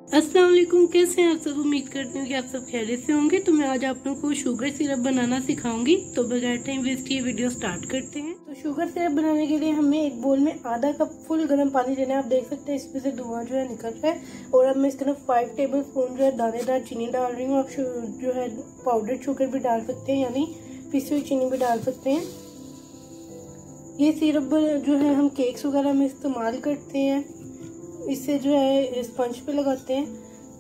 अस्सलाम वालेकुम, कैसे हैं आप सब। उम्मीद करती हूँ कि आप सब खैरियत से होंगे। तो मैं आज आप लोगों को शुगर सिरप बनाना सिखाऊंगी। तो बगैर टाइम वेस्ट ये वीडियो स्टार्ट करते हैं। तो शुगर सिरप बनाने के लिए हमें एक बोल में आधा कप फुल गर्म पानी लेना है। आप देख सकते हैं इसमें से धुआं जो है निकल रहा है। और अब मैं इसके अंदर 5 टेबल स्पून जो है दानेदार चीनी डाल रही हूँ। आप जो है पाउडर शुगर भी डाल सकते हैं, यानी पिसी हुई चीनी भी डाल सकते हैं। ये सिरप जो है हम केक्स वगैरह में इस्तेमाल करते हैं। इससे जो है स्पंज पे लगाते हैं।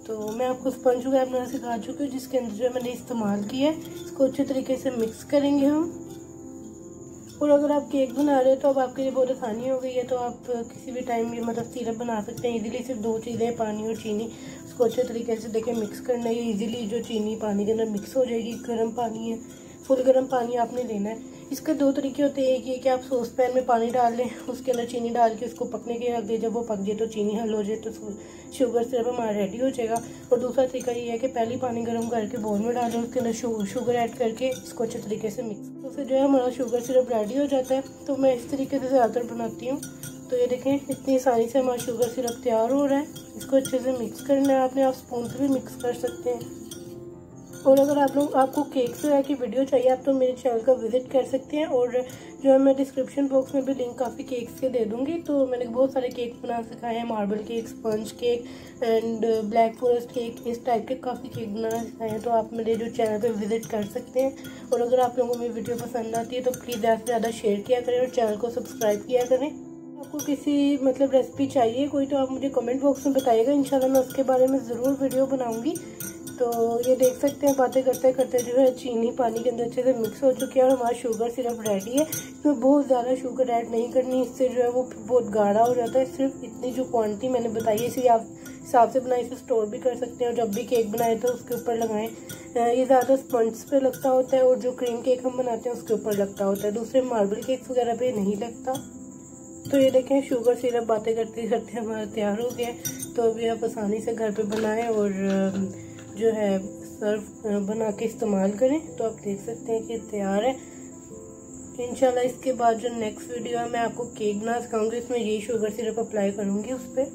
तो मैं आपको स्पंज वगैरह बनाना सिखा चुकी हूँ, जिसके अंदर जो है मैंने इस्तेमाल किया है। इसको अच्छे तरीके से मिक्स करेंगे हम। और अगर आप केक बना रहे हो तो अब आपके लिए बहुत आसानी हो गई है। तो आप किसी भी टाइम ये मतलब सिरप बना सकते हैं इजीली। सिर्फ 2 चीज़ें, पानी और चीनी, उसको अच्छे तरीके से देखें मिक्स करना है। इजीली जो चीनी पानी के अंदर मिक्स हो जाएगी। गर्म पानी है, फुल गर्म पानी आपने लेना है। इसके 2 तरीके होते हैं। एक ये कि आप सॉस पैन में पानी डाल लें, उसके अंदर चीनी डाल के उसको पकने के रख दें। जब वो पक जाए तो चीनी हल हो जाए तो शुगर सिरप हमारा रेडी हो जाएगा। और दूसरा तरीका ये है कि पहले पानी गर्म करके बाउल में डालें, उसके अंदर शुगर ऐड करके इसको अच्छे तरीके से मिक्स, तो फिर जो है हमारा शुगर सिरप रेडी हो जाता है। तो मैं इस तरीके से ज़्यादातर बनाती हूँ। तो ये देखें इतनी आसानी से हमारा शुगर सिरप तैयार हो रहा है। इसको अच्छे से मिक्स करना है आपने। आप स्पून से भी मिक्स कर सकते हैं। और अगर आपको केक से की वीडियो चाहिए आप तो मेरे चैनल का विजिट कर सकते हैं। और जो है मैं डिस्क्रिप्शन बॉक्स में भी लिंक काफ़ी केक्स के दे दूंगी। तो मैंने बहुत सारे केक बना सिखाए हैं, marble cake, sponge cake and black forest cake, इस टाइप के काफ़ी केक बनाना सिखाए हैं। तो आप मेरे जो चैनल पे विजिट कर सकते हैं। और अगर आप लोगों को मेरी वीडियो पसंद आती है तो प्लीज़ ज़्यादा से ज़्यादा शेयर किया करें और चैनल को सब्सक्राइब किया करें। आपको किसी मतलब रेसिपी चाहिए कोई तो आप मुझे कमेंट बॉक्स में बताइएगा। इंशाल्लाह मैं उसके बारे में ज़रूर वीडियो बनाऊँगी। तो ये देख सकते हैं बातें करते करते जो है चीनी पानी के अंदर अच्छे से मिक्स हो चुकी है और हमारा शुगर सिरप रेडी है। इसमें बहुत ज़्यादा शुगर ऐड नहीं करनी, इससे जो है वो बहुत गाढ़ा हो जाता है। सिर्फ इतनी जो क्वांटिटी मैंने बताई है इसी आप हिसाब से बनाए, इसे स्टोर भी कर सकते हैं। और जब भी केक बनाए तो उसके ऊपर लगाएं। ये ज़्यादा स्पंज पे लगता होता है और जो क्रीम केक हम बनाते हैं उसके ऊपर लगता होता है। दूसरे मार्बल केक्स वगैरह पे नहीं लगता। तो ये देखें शुगर सिरप बातें करते करते हमारा तैयार हो गया। तो अभी आप आसानी से घर पे बनाएं और जो है सर्व बना के इस्तेमाल करें। तो आप देख सकते हैं कि तैयार है। इंशाल्लाह इसके बाद जो नेक्स्ट वीडियो है मैं आपको केक बना सिखाऊंगी। इसमें यही शुगर सिरप अप्लाई करूंगी उस पर।